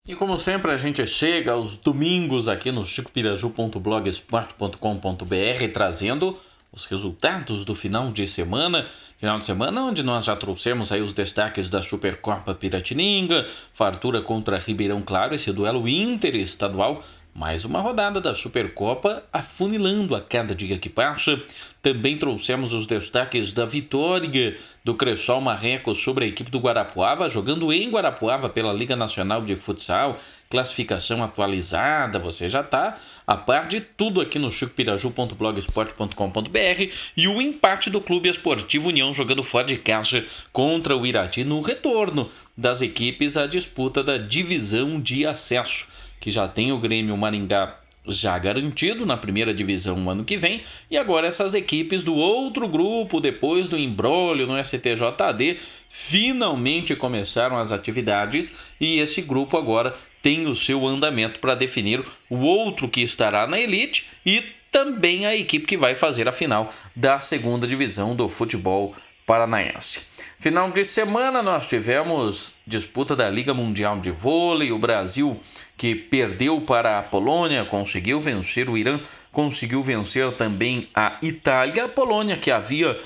E como sempre, a gente chega aos domingos aqui no chicopiraju.blogsport.com.br trazendo os resultados do final de semana. Final de semana onde nós já trouxemos aí os destaques da Supercopa Piratininga, fartura contra Ribeirão Claro, esse duelo interestadual. Mais uma rodada da Supercopa afunilando a cada dia que passa. Também trouxemos os destaques da vitória do Cressol Marrecos sobre a equipe do Guarapuava, jogando em Guarapuava pela Liga Nacional de Futsal. Classificação atualizada, você já está a par de tudo aqui no chicopiraju.blogsport.com.br. E o empate do Clube Esportivo União jogando fora de casa contra o Irati no retorno das equipes à disputa da divisão de acesso, que já tem o Grêmio Maringá já garantido na primeira divisão no ano que vem, e agora essas equipes do outro grupo, depois do imbróglio no STJD, finalmente começaram as atividades, e esse grupo agora tem o seu andamento para definir o outro que estará na elite e também a equipe que vai fazer a final da segunda divisão do futebol paranaense. Final de semana nós tivemos disputa da Liga Mundial de Vôlei, o Brasil que perdeu para a Polônia, conseguiu vencer o Irã, conseguiu vencer também a Itália. A Polônia, que havia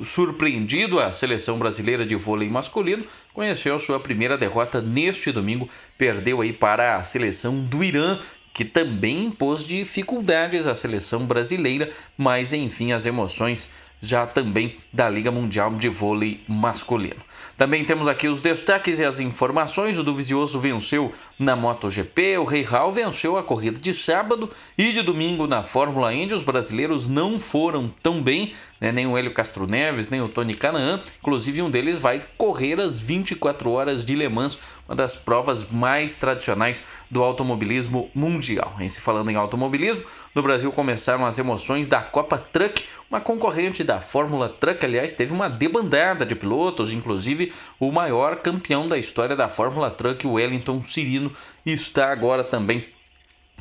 surpreendido a seleção brasileira de vôlei masculino, conheceu sua primeira derrota neste domingo, perdeu aí para a seleção do Irã, que também impôs dificuldades à seleção brasileira, mas enfim, as emoções já também da Liga Mundial de Vôlei masculino. Também temos aqui os destaques e as informações. O Dovizioso venceu na MotoGP, o Rei Hall venceu a corrida de sábado e de domingo na Fórmula Indy. Os brasileiros não foram tão bem, né? Nem o Hélio Castro Neves, nem o Tony Kanaan. Inclusive um deles vai correr as 24 horas de Le Mans, uma das provas mais tradicionais do automobilismo mundial. E se falando em automobilismo, no Brasil começaram as emoções da Copa Truck, uma concorrente da Fórmula Truck. Aliás, teve uma debandada de pilotos, inclusive o maior campeão da história da Fórmula Truck, o Wellington Cirino, está agora também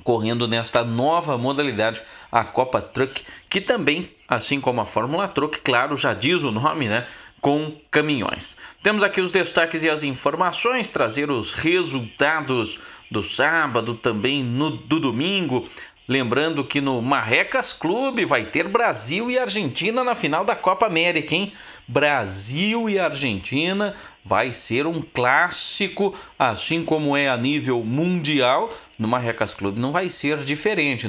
correndo nesta nova modalidade, a Copa Truck, que também, assim como a Fórmula Truck, claro, já diz o nome, né? Com caminhões. Temos aqui os destaques e as informações, trazer os resultados do sábado, também do domingo. Lembrando que no Marrecas Clube vai ter Brasil e Argentina na final da Copa América, hein? Brasil e Argentina vai ser um clássico, assim como é a nível mundial. No Marrecas Clube não vai ser diferente.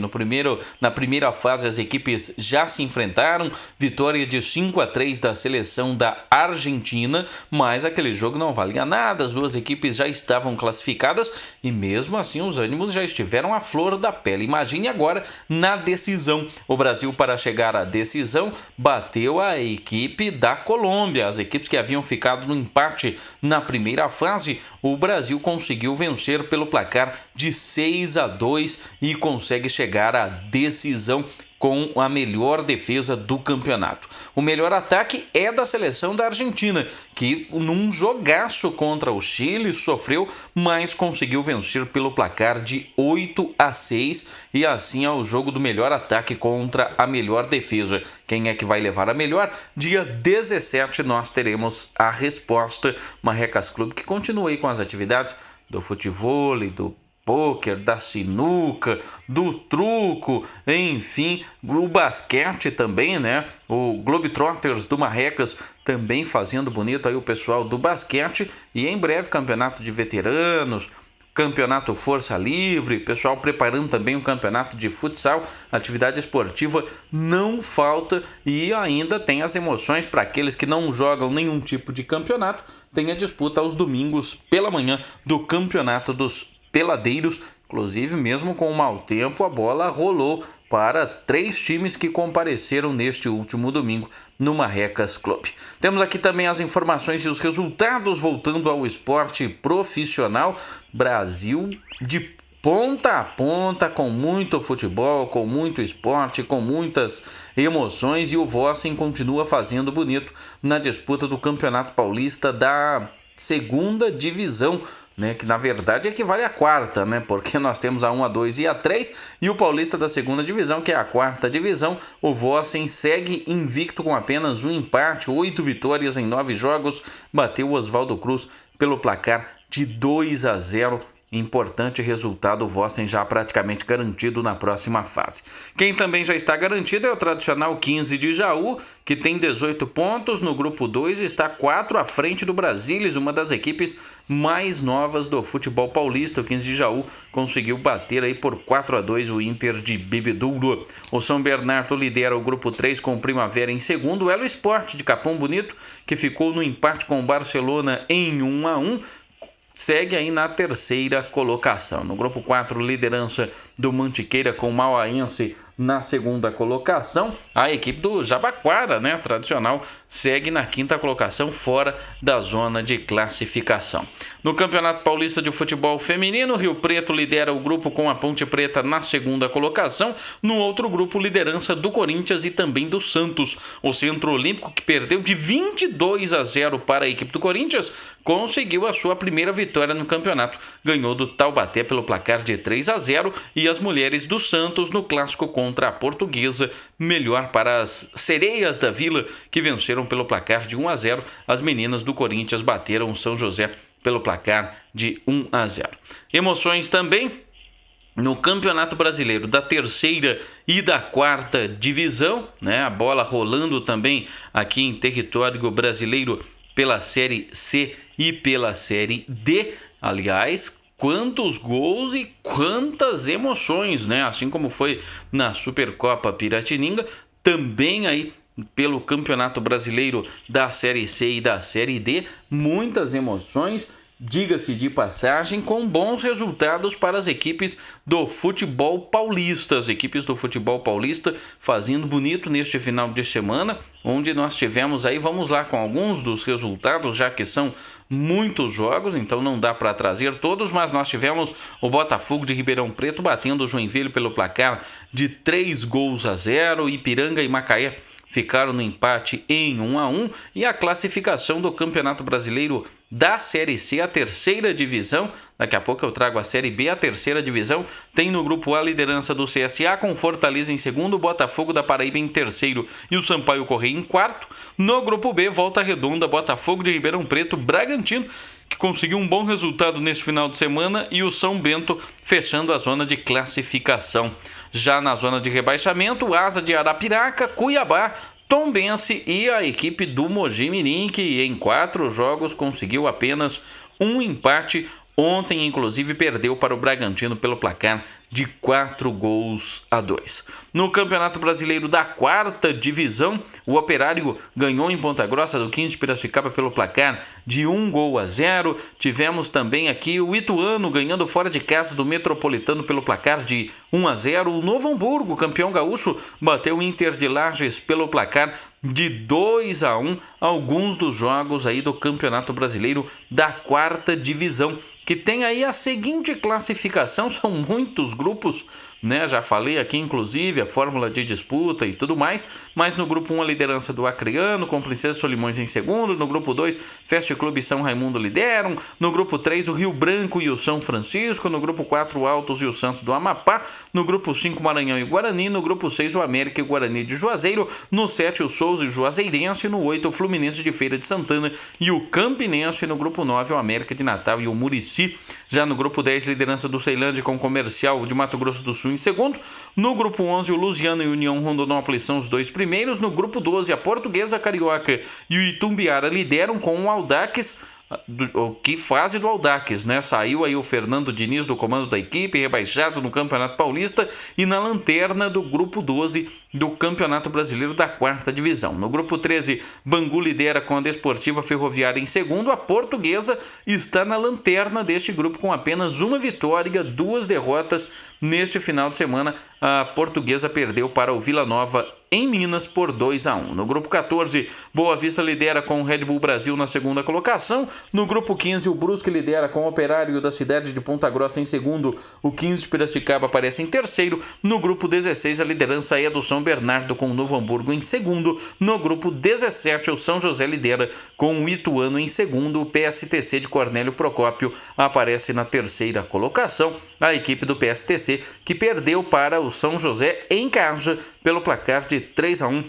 Na primeira fase as equipes já se enfrentaram, vitória de 5-3 da seleção da Argentina, mas aquele jogo não valia nada, as duas equipes já estavam classificadas e mesmo assim os ânimos já estiveram à flor da pele. Imagine agora na decisão. O Brasil, para chegar à decisão, bateu a equipe da Colômbia. As equipes que haviam ficado no empate na primeira fase, o Brasil conseguiu vencer pelo placar de 6-2 e consegue chegar à decisão com a melhor defesa do campeonato. O melhor ataque é da seleção da Argentina, que num jogaço contra o Chile sofreu, mas conseguiu vencer pelo placar de 8-6 e assim é o jogo do melhor ataque contra a melhor defesa. Quem é que vai levar a melhor? Dia 17 nós teremos a resposta. Marrecas Clube, que continua aí com as atividades do futevôlei, do pôquer, da sinuca, do truco, enfim, o basquete também, né? O Globetrotters do Marrecas também fazendo bonito aí o pessoal do basquete, e em breve campeonato de veteranos, campeonato Força Livre, pessoal preparando também um campeonato de futsal. Atividade esportiva não falta e ainda tem as emoções para aqueles que não jogam nenhum tipo de campeonato. Tem a disputa aos domingos pela manhã do campeonato dos peladeiros. Inclusive, mesmo com o mau tempo, a bola rolou para 3 times que compareceram neste último domingo no Marrecas Clube. Temos aqui também as informações e os resultados voltando ao esporte profissional. Brasil de ponta a ponta, com muito futebol, com muito esporte, com muitas emoções, e o Vossen continua fazendo bonito na disputa do Campeonato Paulista da segunda divisão, né, que na verdade equivale à quarta, né, porque nós temos a 1, a 2 e a 3, e o Paulista da segunda divisão, que é a quarta divisão. O Vossen segue invicto com apenas um empate, 8 vitórias em 9 jogos, bateu o Oswaldo Cruz pelo placar de 2-0 importante resultado, o Vossen já praticamente garantido na próxima fase. Quem também já está garantido é o tradicional 15 de Jaú, que tem 18 pontos. No grupo 2 está 4 à frente do Brasilis, uma das equipes mais novas do futebol paulista. O 15 de Jaú conseguiu bater aí por 4-2 o Inter de Bebedouro. O São Bernardo lidera o grupo 3 com o Primavera em segundo. O Elo Sport de Capão Bonito, que ficou no empate com o Barcelona em 1-1, segue aí na terceira colocação. No grupo 4, liderança do Mantiqueira com o Mauaense na segunda colocação. A equipe do Jabaquara, né, tradicional, segue na quinta colocação, fora da zona de classificação. No Campeonato Paulista de Futebol Feminino, Rio Preto lidera o grupo com a Ponte Preta na segunda colocação. No outro grupo, liderança do Corinthians e também do Santos. O Centro Olímpico, que perdeu de 22-0 para a equipe do Corinthians, conseguiu a sua primeira vitória no campeonato. Ganhou do Taubaté pelo placar de 3-0 e as mulheres do Santos no clássico contra a Portuguesa, melhor para as Sereias da Vila, que venceram pelo placar de 1-0. As meninas do Corinthians bateram o São José pelo placar de 1-0. Emoções também no Campeonato Brasileiro da terceira e da quarta divisão, né? A bola rolando também aqui em território brasileiro pela Série C e pela Série D. Aliás, quantos gols e quantas emoções, né? Assim como foi na Supercopa Piratininga, também aí pelo Campeonato Brasileiro da Série C e da Série D, muitas emoções, diga-se de passagem, com bons resultados para as equipes do futebol paulista. As equipes do futebol paulista fazendo bonito neste final de semana, onde nós tivemos aí, vamos lá com alguns dos resultados, já que são muitos jogos, então não dá para trazer todos, mas nós tivemos o Botafogo de Ribeirão Preto batendo o Joinville pelo placar de 3-0, Ipiranga e Macaé ficaram no empate em 1-1, e a classificação do Campeonato Brasileiro da Série C, a terceira divisão. Daqui a pouco eu trago a Série B. A terceira divisão tem no grupo A a liderança do CSA, com Fortaleza em segundo, Botafogo da Paraíba em terceiro e o Sampaio Corrêa em quarto. No grupo B, Volta Redonda, Botafogo de Ribeirão Preto, Bragantino, que conseguiu um bom resultado neste final de semana, e o São Bento fechando a zona de classificação. Já na zona de rebaixamento, Asa de Arapiraca, Cuiabá, Tombense e a equipe do Mojimirim, que em 4 jogos conseguiu apenas um empate. Ontem, inclusive, perdeu para o Bragantino pelo placar de 4-2. No Campeonato Brasileiro da quarta divisão, o Operário ganhou em Ponta Grossa do 15 de Piracicaba pelo placar de 1-0. Tivemos também aqui o Ituano ganhando fora de casa do Metropolitano pelo placar de 1-0. O Novo Hamburgo, campeão gaúcho, bateu o Inter de Lages pelo placar de 2-1. Alguns dos jogos aí do Campeonato Brasileiro da quarta divisão, que tem aí a seguinte classificação, são muitos grupos, né? Já falei aqui, inclusive, a fórmula de disputa e tudo mais, mas no grupo 1 a liderança do Acreano, com Princesa Solimões em segundo. No grupo 2, Festa Clube e São Raimundo lideram. No grupo 3, o Rio Branco e o São Francisco. No grupo 4, o Altos e o Santos do Amapá. No grupo 5, Maranhão e Guarani. No grupo 6, o América e o Guarani de Juazeiro. No 7, o Souza e o Juazeirense. No 8, o Fluminense de Feira de Santana e o Campinense. No grupo 9, o América de Natal e o Murici. Já no grupo 10, liderança do Ceilândia com o Comercial de Mato Grosso do Sul em segundo. No grupo 11, o Lusiano e o União Rondonópolis são os dois primeiros. No grupo 12, a Portuguesa, Carioca e o Itumbiara lideram com o Audax. Que fase do Audax, né? Saiu aí o Fernando Diniz do comando da equipe, rebaixado no Campeonato Paulista, e na lanterna do grupo 12 do Campeonato Brasileiro da quarta divisão. No grupo 13, Bangu lidera com a Desportiva Ferroviária em segundo. A Portuguesa está na lanterna deste grupo com apenas uma vitória, 2 derrotas. Neste final de semana, a Portuguesa perdeu para o Vila Nova em Minas por 2-1. No grupo 14, Boa Vista lidera com o Red Bull Brasil na segunda colocação. No grupo 15, o Brusque lidera com o Operário da cidade de Ponta Grossa em segundo. O 15 de Piracicaba aparece em terceiro. No grupo 16, a liderança é do São Bernardo com o Novo Hamburgo em segundo. No grupo 17, o São José lidera com o Ituano em segundo. O PSTC de Cornélio Procópio aparece na terceira colocação. A equipe do PSTC, que perdeu para o São José em casa pelo placar de 3-1,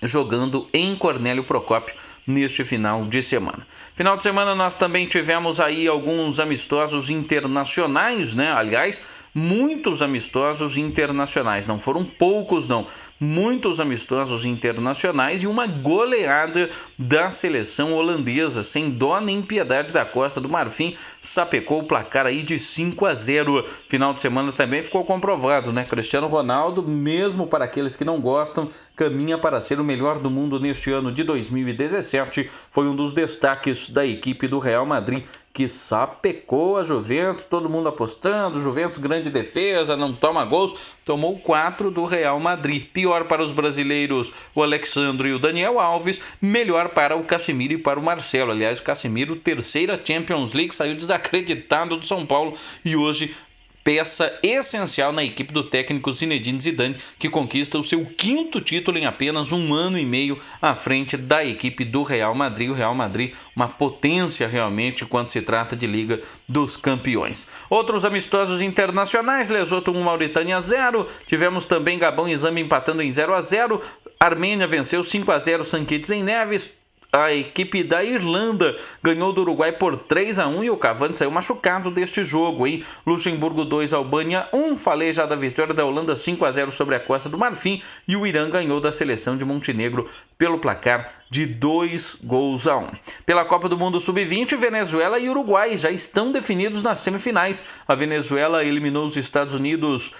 jogando em Cornélio Procópio. neste final de semana. Final de semana nós também tivemos aí alguns amistosos internacionais, né? Aliás, muitos amistosos internacionais, não foram poucos não, muitos amistosos internacionais e uma goleada da seleção holandesa, sem dó nem piedade da Costa do Marfim, sapecou o placar aí de 5-0. Final de semana também ficou comprovado, né? Cristiano Ronaldo, mesmo para aqueles que não gostam, caminha para ser o melhor do mundo neste ano de 2017, foi um dos destaques da equipe do Real Madrid, que sapecou a Juventus, todo mundo apostando, Juventus grande defesa, não toma gols, tomou 4 do Real Madrid. Pior para os brasileiros, o Alexandre e o Daniel Alves, melhor para o Casemiro e para o Marcelo. Aliás, o Casemiro, terceira Champions League, saiu desacreditado do São Paulo e hoje peça essencial na equipe do técnico Zinedine Zidane, que conquista o seu 5º título em apenas 1 ano e meio à frente da equipe do Real Madrid. O Real Madrid, uma potência realmente quando se trata de Liga dos Campeões. Outros amistosos internacionais, Lesoto 1, Mauritânia 0, tivemos também Gabão e Zâmbia empatando em 0-0, Armênia venceu 5-0 St. Kitts em Nevis. A equipe da Irlanda ganhou do Uruguai por 3-1 e o Cavani saiu machucado deste jogo, hein? Luxemburgo 2, Albânia 1. Falei já da vitória da Holanda 5-0 sobre a Costa do Marfim e o Irã ganhou da seleção de Montenegro pelo placar de 2-1. Pela Copa do Mundo Sub-20, Venezuela e Uruguai já estão definidos nas semifinais. A Venezuela eliminou os Estados Unidos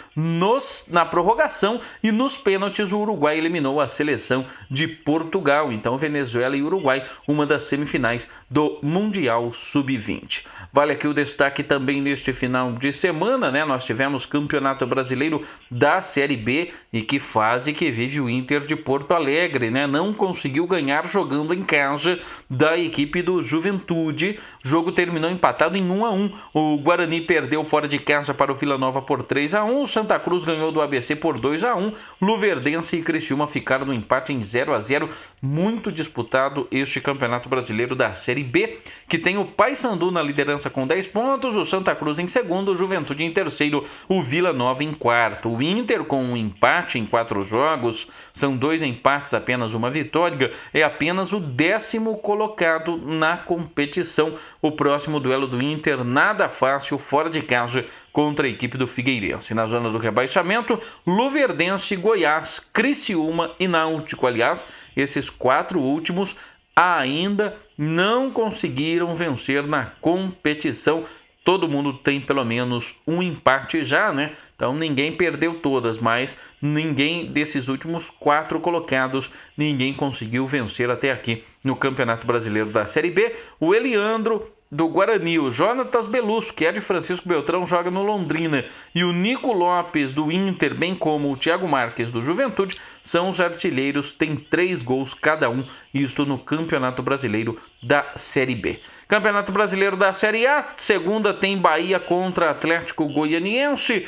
na prorrogação e nos pênaltis o Uruguai eliminou a seleção de Portugal. Então Venezuela e Uruguai, uma das semifinais do Mundial Sub-20. Vale aqui o destaque também neste final de semana, né? Nós tivemos Campeonato Brasileiro da Série B e que fase que vive o Inter de Porto Alegre, né? Não conseguiu ganhar jogando em casa da equipe do Juventude. O jogo terminou empatado em 1-1. O Guarani perdeu fora de casa para o Vila Nova por 3-1. O Santa Cruz ganhou do ABC por 2-1. Luverdense e Criciúma ficaram no empate em 0-0. Muito disputado este Campeonato Brasileiro da Série B, que tem o Paysandu na liderança com 10 pontos, o Santa Cruz em segundo, o Juventude em terceiro, o Vila Nova em quarto. O Inter, com um empate em 4 jogos, são 2 empates, apenas uma vitória, é apenas o 10º colocado na competição. O próximo duelo do Inter, nada fácil, fora de casa, contra a equipe do Figueirense. Na zona do rebaixamento, Luverdense, Goiás, Criciúma e Náutico. Aliás, esses 4 últimos ainda não conseguiram vencer na competição. Todo mundo tem pelo menos um empate já, né? Então ninguém perdeu todas, mas ninguém desses últimos 4 colocados, ninguém conseguiu vencer até aqui no Campeonato Brasileiro da Série B. O Eliandro do Guarani, o Jonatas Belusso, que é de Francisco Beltrão, joga no Londrina, e o Nico Lopes do Inter, bem como o Thiago Marques do Juventude, são os artilheiros, tem 3 gols cada um, isto no Campeonato Brasileiro da Série B. Campeonato Brasileiro da Série A, segunda tem Bahia contra Atlético Goianiense.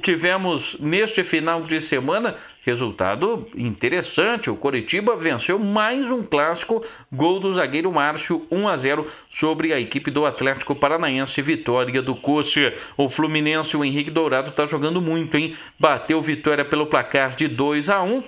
Tivemos neste final de semana resultado interessante. O Coritiba venceu mais um clássico, gol do zagueiro Márcio, 1-0 sobre a equipe do Atlético Paranaense, vitória do Coxa. O Fluminense, o Henrique Dourado, está jogando muito, hein? Bateu vitória pelo placar de 2-1.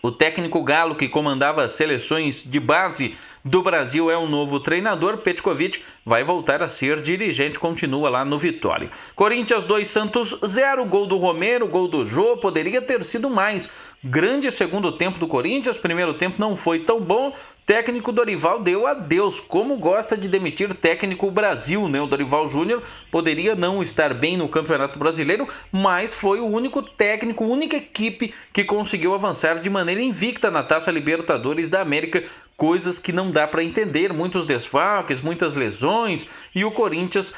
O técnico Galo, que comandava as seleções de base do Brasil, é o novo treinador. Petkovic vai voltar a ser dirigente, continua lá no Vitória. Corinthians 2, Santos 0, gol do Romero, gol do Jô, poderia ter sido mais. Grande segundo tempo do Corinthians, primeiro tempo não foi tão bom. Técnico Dorival deu adeus. Como gosta de demitir técnico Brasil, né? O Dorival Júnior poderia não estar bem no Campeonato Brasileiro, mas foi o único técnico, única equipe que conseguiu avançar de maneira invicta na Taça Libertadores da América. Coisas que não dá para entender, muitos desfalques, muitas lesões, e o Corinthians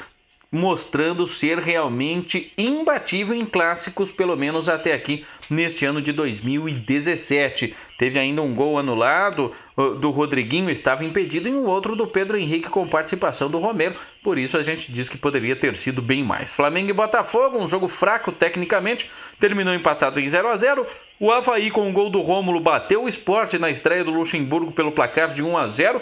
mostrando ser realmente imbatível em clássicos, pelo menos até aqui neste ano de 2017. Teve ainda um gol anulado do Rodriguinho, estava impedido, e um outro do Pedro Henrique com participação do Romero, por isso a gente diz que poderia ter sido bem mais. Flamengo e Botafogo, um jogo fraco tecnicamente, terminou empatado em 0-0. O Avaí, com o gol do Rômulo, bateu o Sport na estreia do Luxemburgo pelo placar de 1-0.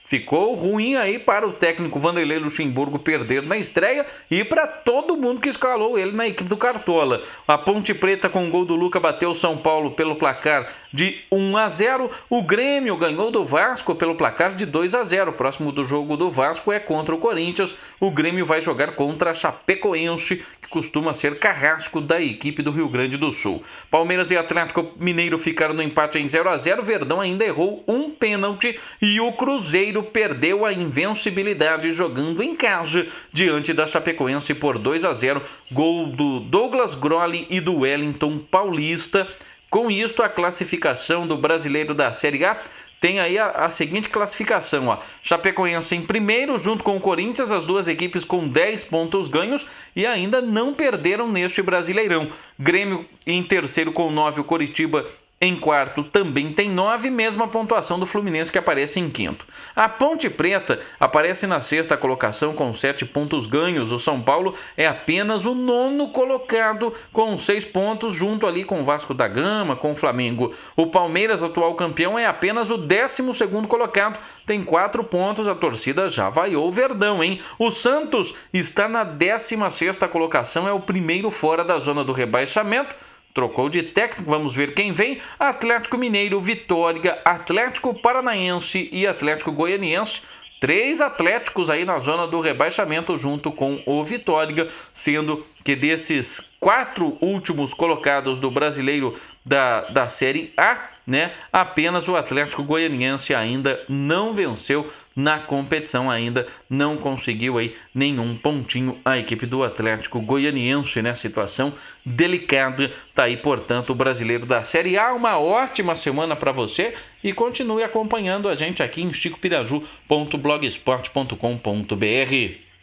Ficou ruim aí para o técnico Vanderlei Luxemburgo perder na estreia e para todo mundo que escalou ele na equipe do Cartola. A Ponte Preta com o gol do Luca bateu o São Paulo pelo placar de 1-0. O Grêmio ganhou do Vasco pelo placar de 2-0. O próximo do jogo do Vasco é contra o Corinthians. O Grêmio vai jogar contra a Chapecoense, que costuma ser carrasco da equipe do Rio Grande do Sul. Palmeiras e Atlético Mineiro ficaram no empate em 0-0. Verdão ainda errou um pênalti e o Cruzeiro perdeu a invencibilidade jogando em casa diante da Chapecoense por 2-0, gol do Douglas Grolli e do Wellington Paulista. Com isto, a classificação do Brasileiro da Série A tem aí a seguinte classificação, ó. Chapecoense em primeiro, junto com o Corinthians, as duas equipes com 10 pontos ganhos e ainda não perderam neste Brasileirão. Grêmio em terceiro com 9, o Coritiba em quarto também tem 9, mesma pontuação do Fluminense, que aparece em quinto. A Ponte Preta aparece na sexta colocação com 7 pontos ganhos. O São Paulo é apenas o 9º colocado com 6 pontos, junto ali com o Vasco da Gama, com o Flamengo. O Palmeiras, atual campeão, é apenas o 12º colocado, tem 4 pontos. A torcida já vaiou o Verdão, hein? O Santos está na 16ª colocação, é o primeiro fora da zona do rebaixamento. Trocou de técnico, vamos ver quem vem. Atlético Mineiro, Vitória, Atlético Paranaense e Atlético Goianiense. 3 Atléticos aí na zona do rebaixamento junto com o Vitória, sendo que desses 4 últimos colocados do Brasileiro da Série A, né, apenas o Atlético Goianiense ainda não venceu na competição, ainda não conseguiu aí nenhum pontinho a equipe do Atlético Goianiense, né? Situação delicada. Tá aí, portanto, o Brasileiro da Série A. Uma ótima semana para você e continue acompanhando a gente aqui em chicopiraju.blogspot.com.br.